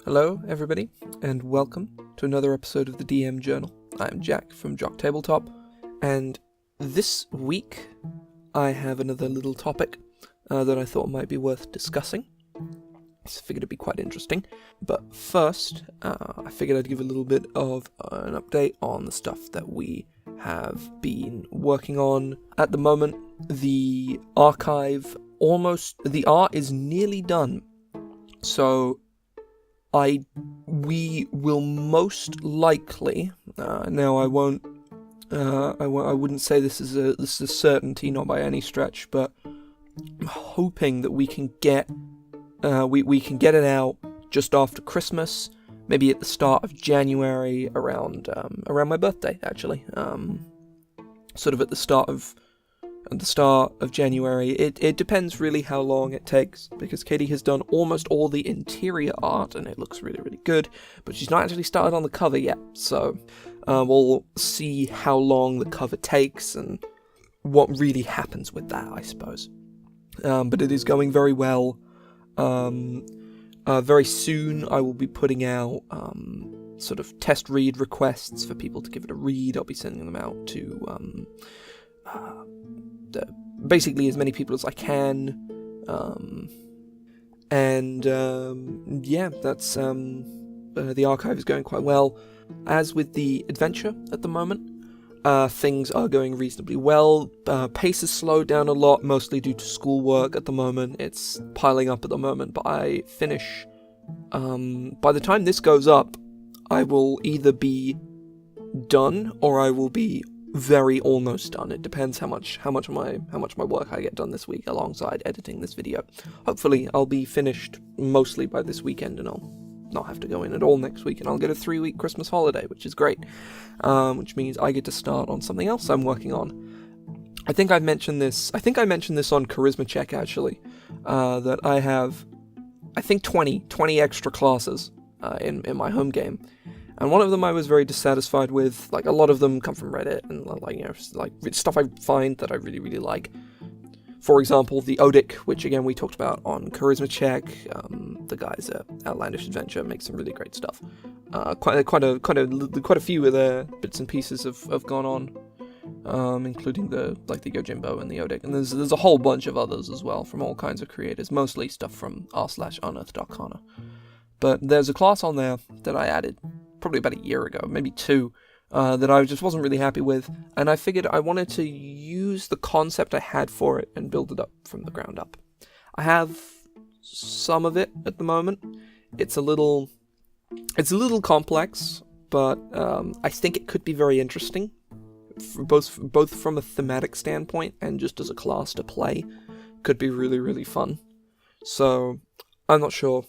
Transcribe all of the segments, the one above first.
Hello, everybody, and welcome to another episode of the DM Journal. I'm Jack from JOC Tabletop, and this week I have another little topic that I thought might be worth discussing. I figured it'd be quite interesting. But first, I figured I'd give a little bit of an update on the stuff that we have been working on. At the moment, the archive the art is nearly done. So we will most likely, now I wouldn't say this is a certainty, not by any stretch, but I'm hoping that we can get it out just after Christmas, maybe at the start of January, around my birthday, actually. Sort of at the start of January. It depends really how long it takes, because Katie has done almost all the interior art, and it looks really, really good, but she's not actually started on the cover yet, so we'll see how long the cover takes and what really happens with that, I suppose. But it is going very well. Very soon I will be putting out sort of test read requests for people to give it a read. I'll be sending them out to basically as many people as I can, that's the archive is going quite well. As with the adventure at the moment, things are going reasonably well. Pace has slowed down a lot, mostly due to schoolwork at the moment. It's piling up at the moment, but I finish by the time this goes up, I will either be done or I will be very almost done. It depends how much of my work I get done this week alongside editing this video. Hopefully I'll be finished mostly by this weekend, and I'll not have to go in at all next week, and I'll get a 3-week Christmas holiday, which is great. Which means I get to start on something else I'm working on. I think I mentioned this on Charisma Check, actually, that I have, I think 20 extra classes in my home game. And one of them I was very dissatisfied with. Like, a lot of them come from Reddit, and like stuff I find that I really, really like. For example, the Odic, which again we talked about on Charisma Check. The guys at Outlandish Adventure make some really great stuff. Quite a few of their bits and pieces have gone on, including the Yojimbo and the Odic, and there's a whole bunch of others as well from all kinds of creators, mostly stuff from r/unearthed.arcana. But there's a class on there that I added probably about a year ago, maybe 2, that I just wasn't really happy with, and I figured I wanted to use the concept I had for it and build it up from the ground up. I have some of it at the moment. It's a little complex, but I think it could be very interesting, both from a thematic standpoint and just as a class to play. Could be really, really fun. So I'm not sure.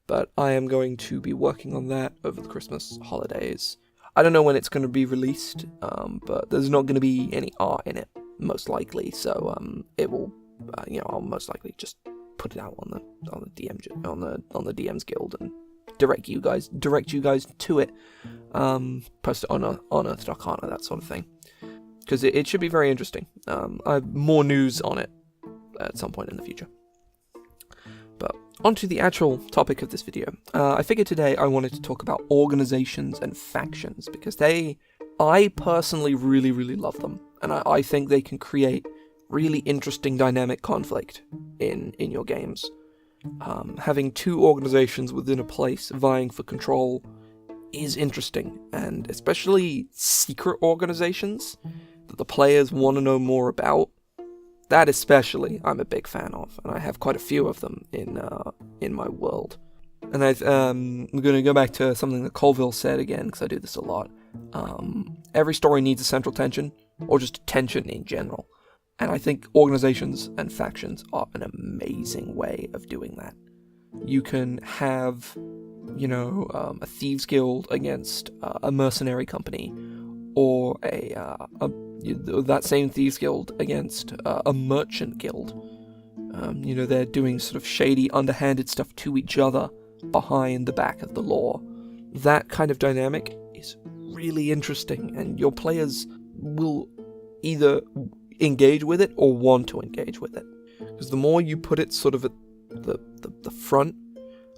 But I am going to be working on that over the Christmas holidays. I don't know when it's going to be released, but there's not going to be any art in it, most likely. So it will, I'll most likely just put it out on the DM's Guild and direct you guys to it. Post it on Unearthed.arcana, that sort of thing, because it should be very interesting. I have more news on it at some point in the future. But onto the actual topic of this video. I figured today I wanted to talk about organizations and factions, because I personally really, really love them, and I think they can create really interesting dynamic conflict in your games. Having 2 organizations within a place vying for control is interesting, and especially secret organizations that the players want to know more about. That especially I'm a big fan of, and I have quite a few of them in my world. And I'm going to go back to something that Colville said again, because I do this a lot. Every story needs a central tension, or just tension in general. And I think organizations and factions are an amazing way of doing that. You can have, a thieves guild against a mercenary company, or that same thieves guild against a merchant guild. They're doing sort of shady, underhanded stuff to each other behind the back of the law. That kind of dynamic is really interesting, and your players will either engage with it or want to engage with it. Because the more you put it sort of at the front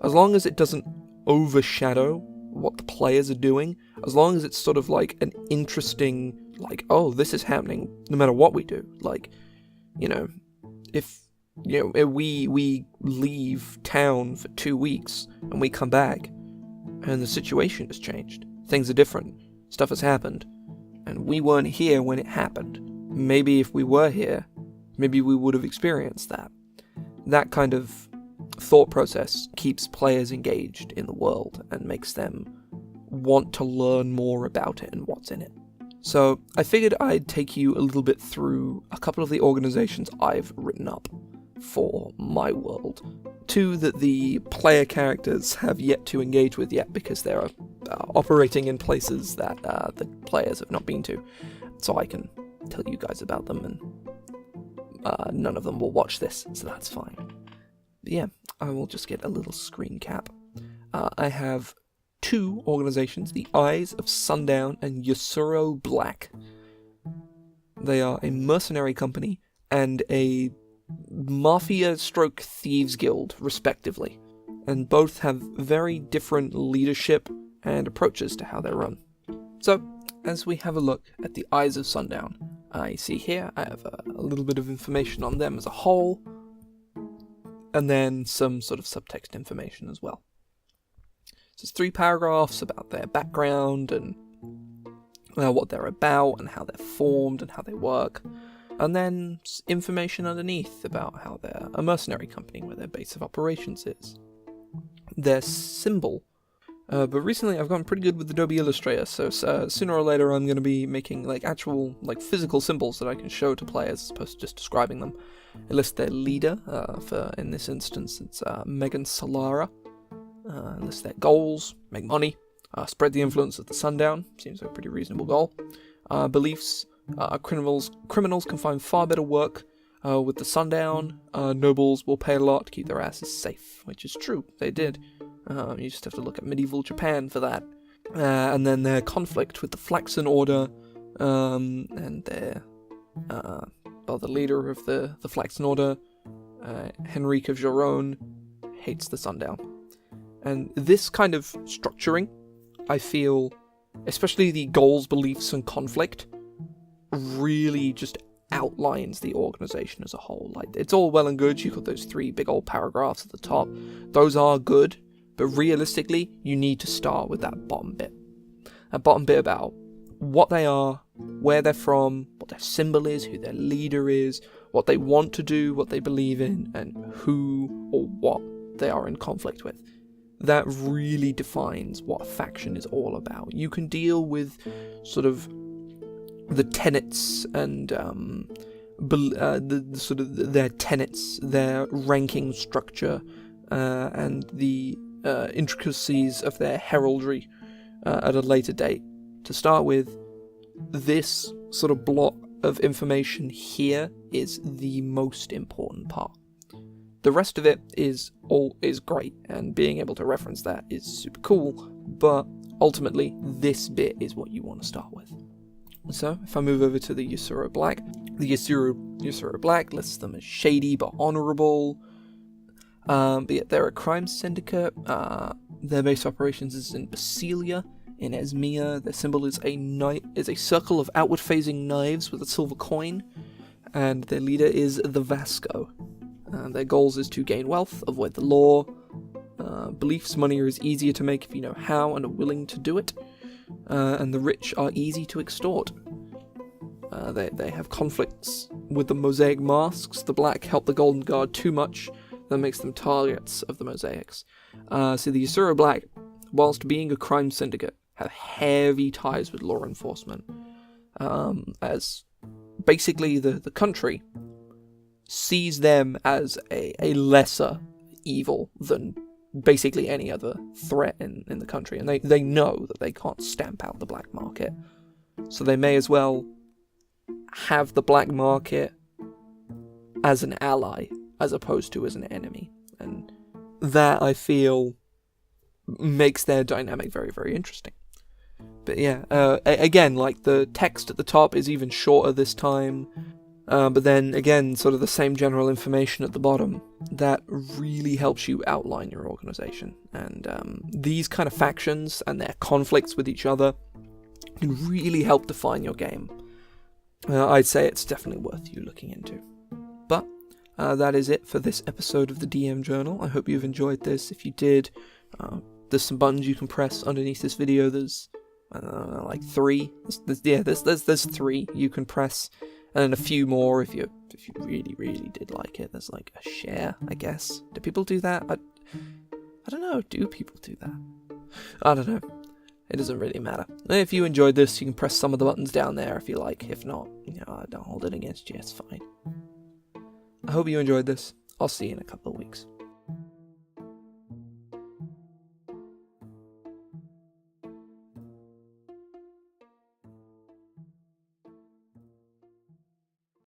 as long as it doesn't overshadow what the players are doing, as long as it's sort of like an interesting, like, oh, this is happening no matter what we do. Like, if we leave town for 2 weeks and we come back and the situation has changed, things are different, stuff has happened, and we weren't here when it happened. Maybe if we were here, maybe we would have experienced that. That kind of thought process keeps players engaged in the world and makes them want to learn more about it and what's in it. So I figured I'd take you a little bit through a couple of the organizations I've written up for my world. 2 that the player characters have yet to engage with yet because they're operating in places that the players have not been to. So I can tell you guys about them, and none of them will watch this, so that's fine. But yeah, I will just get a little screen cap. I have 2 organizations, the Eyes of Sundown and Yusuro Black. They are a mercenary company and a mafia/thieves guild, respectively, and both have very different leadership and approaches to how they're run. So, as we have a look at the Eyes of Sundown, I see here I have a little bit of information on them as a whole, and then some sort of subtext information as well. So it's 3 paragraphs about their background and what they're about and how they're formed and how they work, and then information underneath about how they're a mercenary company, where their base of operations is. Their symbol. But recently I've gotten pretty good with Adobe Illustrator, so sooner or later I'm going to be making actual physical symbols that I can show to players as opposed to just describing them. It lists their leader, for in this instance it's Megan Solara. It lists their goals, make money, spread the influence of the Sundown, seems like a pretty reasonable goal. Beliefs, criminals can find far better work with the Sundown. Nobles will pay a lot to keep their asses safe, which is true, they did. You just have to look at medieval Japan for that. And then their conflict with the Flaxen Order, and their, the leader of the Flaxen Order, Henrique of Joron, hates the Sundown. And this kind of structuring, I feel, especially the goals, beliefs, and conflict, really just outlines the organization as a whole. It's all well and good, you've got those 3 big old paragraphs at the top. Those are good, but realistically, you need to start with that bottom bit. That bottom bit about what they are, where they're from, what their symbol is, who their leader is, what they want to do, what they believe in, and who or what they are in conflict with. That really defines what a faction is all about. You can deal with sort of the tenets and the sort of their tenets, their ranking structure, and the intricacies of their heraldry at a later date. To start with, this sort of block of information here is the most important part. The rest of it is great, and being able to reference that is super cool, but ultimately this bit is what you want to start with. So, if I move over to the Yusuro Black, the Yusuro Black lists them as shady but honourable. But yet they're a crime syndicate. Their base of operations is in Basilia, in Esmia. Their symbol is a circle of outward-facing knives with a silver coin, and their leader is the Vasco. Their goals is to gain wealth, avoid the law. Beliefs, money is easier to make if you know how and are willing to do it. And the rich are easy to extort. They have conflicts with the mosaic masks. The black help the Golden Guard too much, that makes them targets of the mosaics. So the Yusuro Black, whilst being a crime syndicate, have heavy ties with law enforcement. As basically the country sees them as a lesser evil than basically any other threat in the country, and they know that they can't stamp out the black market, so they may as well have the black market as an ally as opposed to as an enemy, and that, I feel, makes their dynamic very, very interesting. But yeah, again, the text at the top is even shorter this time. But then again, sort of the same general information at the bottom that really helps you outline your organization. And these kind of factions and their conflicts with each other can really help define your game. I'd say it's definitely worth you looking into. But that is it for this episode of the DM Journal. I hope you've enjoyed this. If you did, there's some buttons you can press underneath this video. There's like 3. There's 3 you can press. And then a few more if you really did like it. There's like a share, I guess. Do people do that? I don't know. Do people do that? I don't know. It doesn't really matter. If you enjoyed this, you can press some of the buttons down there if you like. If not, I don't hold it against you. It's fine. I hope you enjoyed this. I'll see you in a couple of weeks.